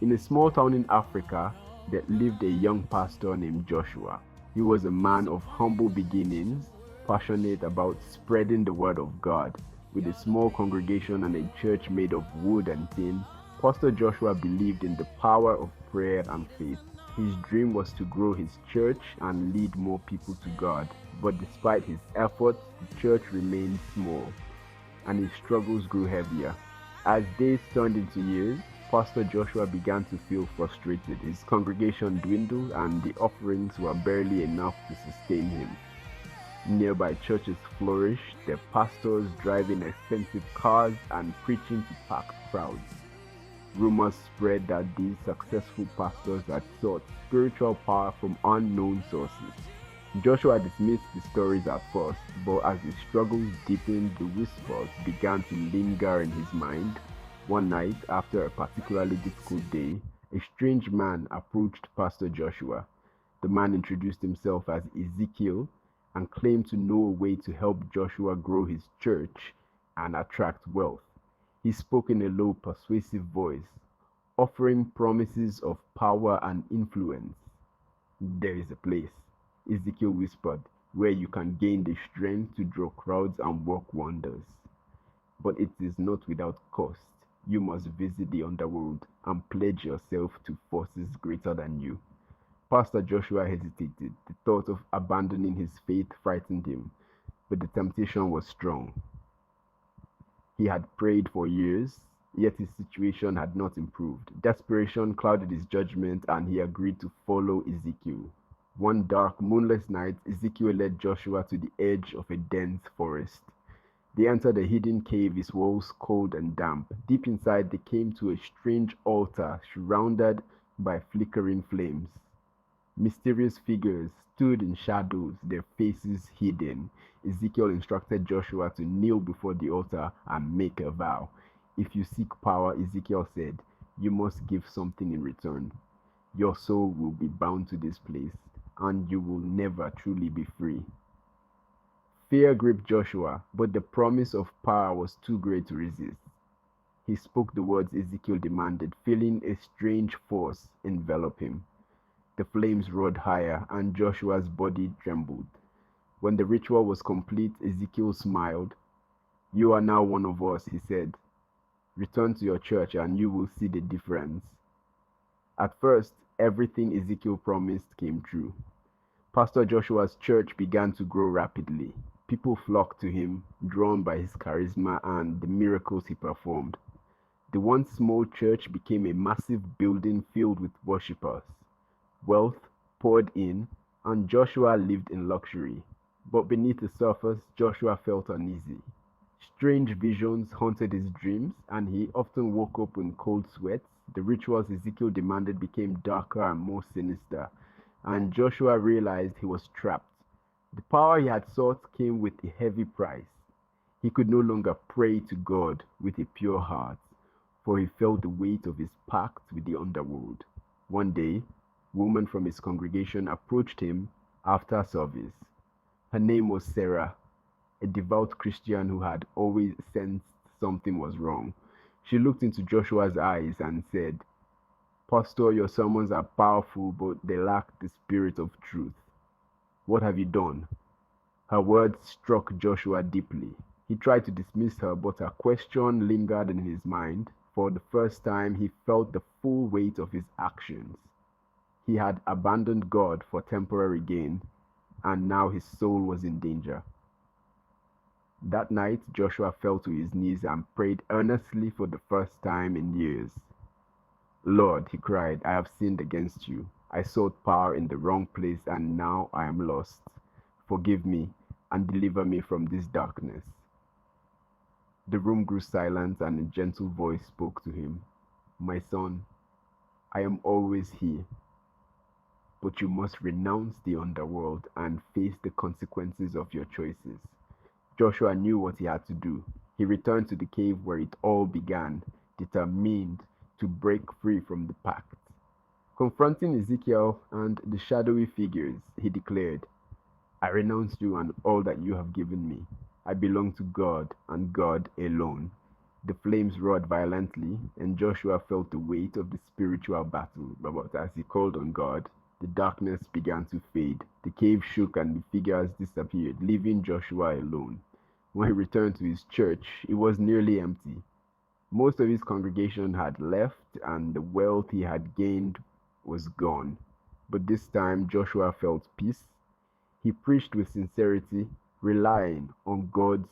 In a small town in Africa, there lived a young pastor named Joshua. He was a man of humble beginnings, passionate about spreading the word of God. With a small congregation and a church made of wood and tin, Pastor Joshua believed in the power of prayer and faith. His dream was to grow his church and lead more people to God. But despite his efforts, the church remained small, and his struggles grew heavier. As days turned into years, Pastor Joshua began to feel frustrated. His congregation dwindled and the offerings were barely enough to sustain him. Nearby churches flourished, their pastors driving expensive cars and preaching to packed crowds. Rumors spread that these successful pastors had sought spiritual power from unknown sources. Joshua dismissed the stories at first, but as his struggles deepened, the whispers began to linger in his mind. One night, after a particularly difficult day, a strange man approached Pastor Joshua. The man introduced himself as Ezekiel and claimed to know a way to help Joshua grow his church and attract wealth. He spoke in a low, persuasive voice, offering promises of power and influence. "There is a place," Ezekiel whispered, "where you can gain the strength to draw crowds and work wonders. But it is not without cost. You must visit the underworld and pledge yourself to forces greater than you." Pastor Joshua hesitated. The thought of abandoning his faith frightened him, but the temptation was strong. He had prayed for years, yet his situation had not improved. Desperation clouded his judgment, and he agreed to follow Ezekiel. One dark, moonless night, Ezekiel led Joshua to the edge of a dense forest. They entered a hidden cave, its walls cold and damp. Deep inside, they came to a strange altar surrounded by flickering flames. Mysterious figures stood in shadows, their faces hidden. Ezekiel instructed Joshua to kneel before the altar and make a vow. "If you seek power," Ezekiel said, "you must give something in return. Your soul will be bound to this place, and you will never truly be free." Fear gripped Joshua, but the promise of power was too great to resist. He spoke the words Ezekiel demanded, feeling a strange force envelop him. The flames roared higher, and Joshua's body trembled. When the ritual was complete, Ezekiel smiled. "You are now one of us," he said. "Return to your church and you will see the difference." At first, everything Ezekiel promised came true. Pastor Joshua's church began to grow rapidly. People flocked to him, drawn by his charisma and the miracles he performed. The once small church became a massive building filled with worshippers. Wealth poured in, and Joshua lived in luxury. But beneath the surface, Joshua felt uneasy. Strange visions haunted his dreams, and he often woke up in cold sweats. The rituals Ezekiel demanded became darker and more sinister, and Joshua realized he was trapped. The power he had sought came with a heavy price. He could no longer pray to God with a pure heart, for he felt the weight of his pact with the underworld. One day, a woman from his congregation approached him after service. Her name was Sarah, a devout Christian who had always sensed something was wrong. She looked into Joshua's eyes and said, "Pastor, your sermons are powerful, but they lack the spirit of truth. What have you done?" Her words struck Joshua deeply. He tried to dismiss her, but her question lingered in his mind. For the first time, he felt the full weight of his actions. He had abandoned God for temporary gain, and now his soul was in danger. That night, Joshua fell to his knees and prayed earnestly for the first time in years. "Lord," he cried, "I have sinned against you. I sought power in the wrong place, and now I am lost. Forgive me and deliver me from this darkness." The room grew silent, and a gentle voice spoke to him. "My son, I am always here, but you must renounce the underworld and face the consequences of your choices." Joshua knew what he had to do. He returned to the cave where it all began, determined to break free from the pact. Confronting Ezekiel and the shadowy figures, he declared, "I renounce you and all that you have given me. I belong to God and God alone." The flames roared violently, and Joshua felt the weight of the spiritual battle. But as he called on God, the darkness began to fade. The cave shook and the figures disappeared, leaving Joshua alone. When he returned to his church, it was nearly empty. Most of his congregation had left, and the wealth he had gained was gone. But this time, Joshua felt peace. He preached with sincerity, relying on God's